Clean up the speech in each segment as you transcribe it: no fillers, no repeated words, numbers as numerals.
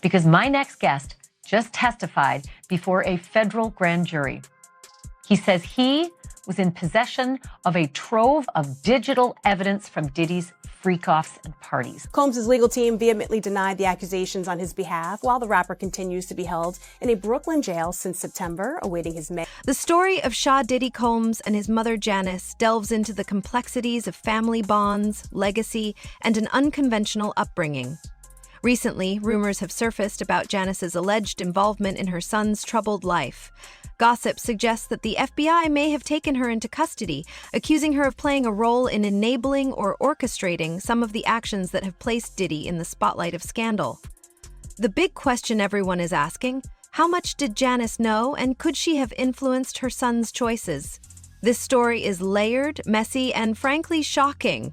because my next guest just testified before a federal grand jury. He says he was in possession of a trove of digital evidence from Diddy's freak-offs and parties. Combs' legal team vehemently denied the accusations on his behalf, while the rapper continues to be held in a Brooklyn jail since September, awaiting his May. The story of Shah Diddy Combs and his mother Janice delves into the complexities of family bonds, legacy, and an unconventional upbringing. Recently, rumors have surfaced about Janice's alleged involvement in her son's troubled life. Gossip suggests that the FBI may have taken her into custody, accusing her of playing a role in enabling or orchestrating some of the actions that have placed Diddy in the spotlight of scandal. The big question everyone is asking: how much did Janice know, and could she have influenced her son's choices? This story is layered, messy, and frankly shocking.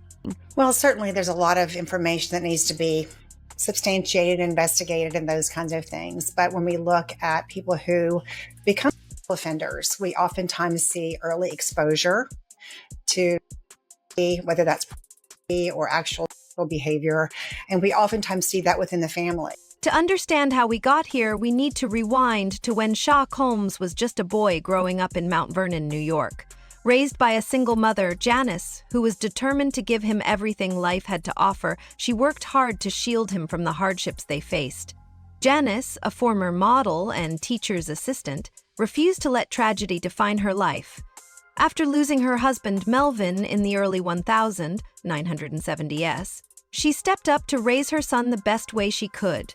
Well, certainly there's a lot of information that needs to be substantiated, investigated, and those kinds of things. But when we look at people who become offenders, we oftentimes see early exposure to whether that's or actual behavior, and we oftentimes see that within the family. To understand how we got here, we need to rewind to when Shah Combs was just a boy growing up in Mount Vernon, New York. Raised by a single mother, Janice, who was determined to give him everything life had to offer, she worked hard to shield him from the hardships they faced. Janice, a former model and teacher's assistant, refused to let tragedy define her life. After losing her husband Melvin in the early 1970s, she stepped up to raise her son the best way she could.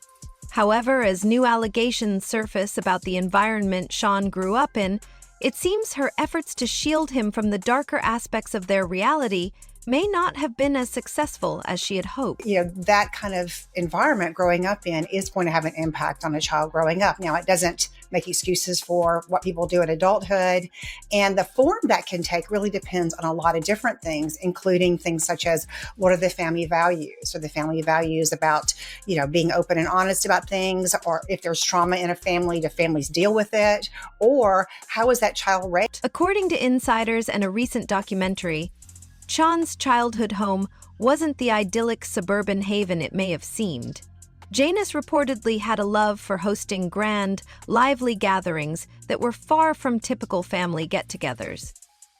However, as new allegations surface about the environment Sean grew up in, it seems her efforts to shield him from the darker aspects of their reality may not have been as successful as she had hoped. You know, that kind of environment growing up in is going to have an impact on a child growing up. Now, it doesn't make excuses for what people do in adulthood. And the form that can take really depends on a lot of different things, including things such as what are the family values? Are the family values about, being open and honest about things? Or if there's trauma in a family, do families deal with it? Or how is that child raised? According to insiders and a recent documentary, Sean's childhood home wasn't the idyllic suburban haven it may have seemed. Janice reportedly had a love for hosting grand, lively gatherings that were far from typical family get-togethers.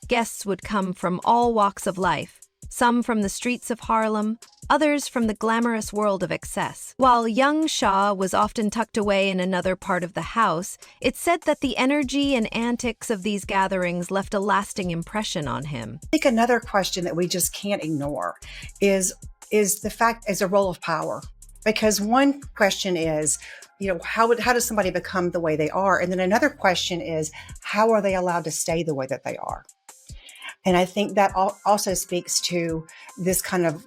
Guests would come from all walks of life, some from the streets of Harlem, others from the glamorous world of excess. While young Shah was often tucked away in another part of the house, it's said that the energy and antics of these gatherings left a lasting impression on him. I think another question that we just can't ignore is the fact as a role of power. Because one question is, how does somebody become the way they are? And then another question is, how are they allowed to stay the way that they are? And I think that also speaks to this kind of,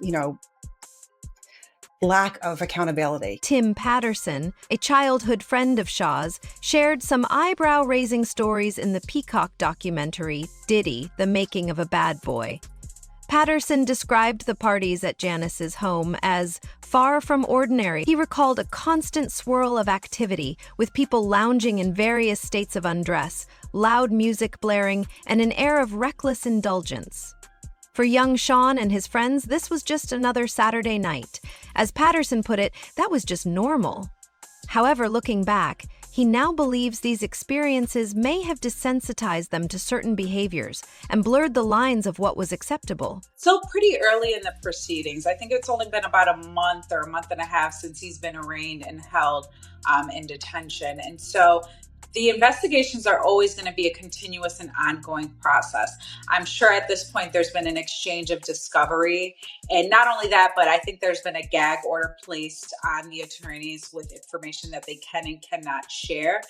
lack of accountability. Tim Patterson, a childhood friend of Shah's, shared some eyebrow-raising stories in the Peacock documentary, Diddy, The Making of a Bad Boy. Patterson described the parties at Janice's home as far from ordinary. He recalled a constant swirl of activity, with people lounging in various states of undress, loud music blaring, and an air of reckless indulgence. For young Sean and his friends, this was just another Saturday night. As Patterson put it, that was just normal. However, looking back, he now believes these experiences may have desensitized them to certain behaviors and blurred the lines of what was acceptable. So pretty early in the proceedings, I think it's only been about a month or a month and a half since he's been arraigned and held in detention. And so the investigations are always going to be a continuous and ongoing process. I'm sure at this point there's been an exchange of discovery. And not only that, but I think there's been a gag order placed on the attorneys with information that they can and cannot share.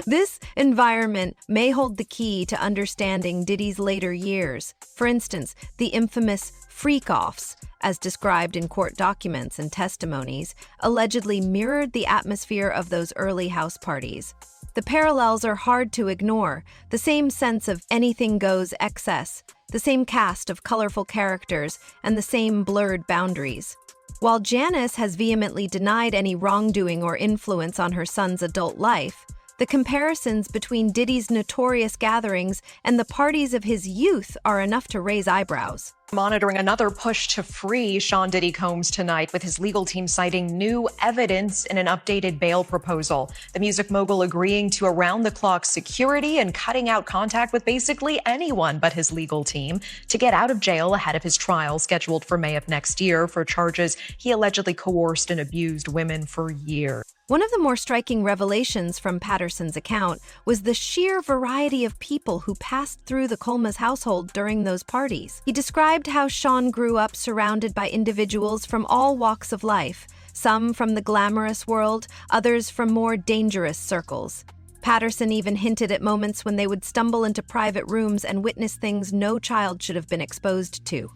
This environment may hold the key to understanding Diddy's later years. For instance, the infamous freak-offs, as described in court documents and testimonies, allegedly mirrored the atmosphere of those early house parties. The parallels are hard to ignore: the same sense of anything-goes excess, the same cast of colorful characters, and the same blurred boundaries. While Janice has vehemently denied any wrongdoing or influence on her son's adult life, The comparisons between Diddy's notorious gatherings and the parties of his youth are enough to raise eyebrows. Monitoring another push to free Sean Diddy Combs tonight, with his legal team citing new evidence in an updated bail proposal. The music mogul agreeing to around-the-clock security and cutting out contact with basically anyone but his legal team to get out of jail ahead of his trial scheduled for May of next year for charges he allegedly coerced and abused women for years. One of the more striking revelations from Patterson's account was the sheer variety of people who passed through the Colmas household during those parties. He described how Sean grew up surrounded by individuals from all walks of life, some from the glamorous world, others from more dangerous circles. Patterson even hinted at moments when they would stumble into private rooms and witness things no child should have been exposed to.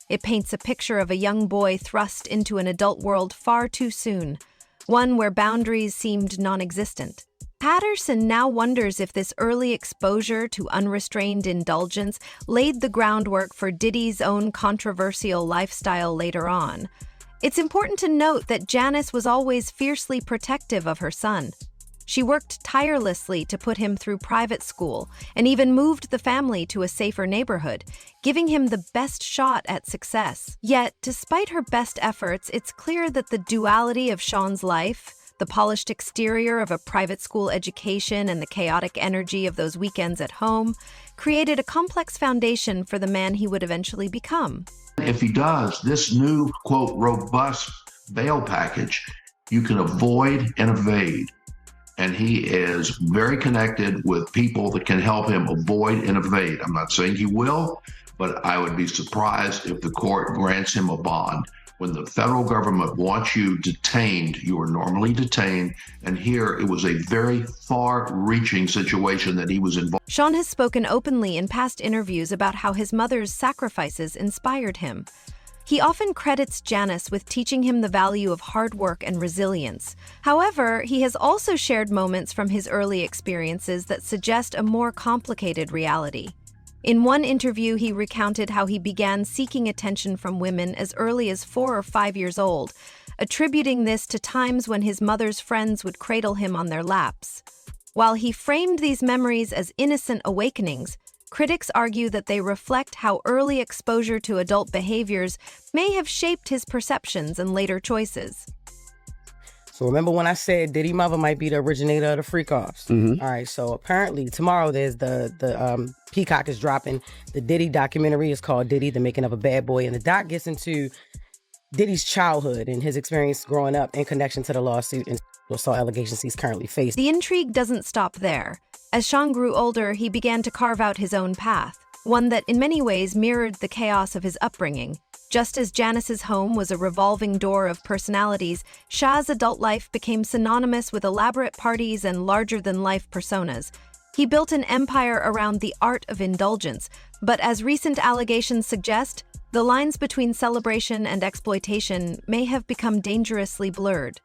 It paints a picture of a young boy thrust into an adult world far too soon, one where boundaries seemed non-existent. Patterson now wonders if this early exposure to unrestrained indulgence laid the groundwork for Diddy's own controversial lifestyle later on. It's important to note that Janice was always fiercely protective of her son. She worked tirelessly to put him through private school and even moved the family to a safer neighborhood, giving him the best shot at success. Yet, despite her best efforts, it's clear that the duality of Sean's life, the polished exterior of a private school education and the chaotic energy of those weekends at home, created a complex foundation for the man he would eventually become. If he does this new, quote, robust bail package, you can avoid and evade. And he is very connected with people that can help him avoid and evade. I'm not saying he will, but I would be surprised if the court grants him a bond. When the federal government wants you detained, you are normally detained. And here it was a very far-reaching situation that he was involved. Sean has spoken openly in past interviews about how his mother's sacrifices inspired him. He often credits Janice with teaching him the value of hard work and resilience. However, he has also shared moments from his early experiences that suggest a more complicated reality. In one interview, he recounted how he began seeking attention from women as early as 4 or 5 years old, attributing this to times when his mother's friends would cradle him on their laps. While he framed these memories as innocent awakenings, critics argue that they reflect how early exposure to adult behaviors may have shaped his perceptions and later choices. So remember when I said Diddy mother might be the originator of the freak-offs? Mm-hmm. All right, so apparently tomorrow there's the Peacock is dropping. The Diddy documentary is called Diddy, The Making of a Bad Boy, and the doc gets into Diddy's childhood and his experience growing up in connection to the lawsuit and assault allegations he's currently facing. The intrigue doesn't stop there. As Sean grew older, he began to carve out his own path, one that in many ways mirrored the chaos of his upbringing. Just as Janice's home was a revolving door of personalities, Shah's adult life became synonymous with elaborate parties and larger-than-life personas. He built an empire around the art of indulgence, but as recent allegations suggest, the lines between celebration and exploitation may have become dangerously blurred.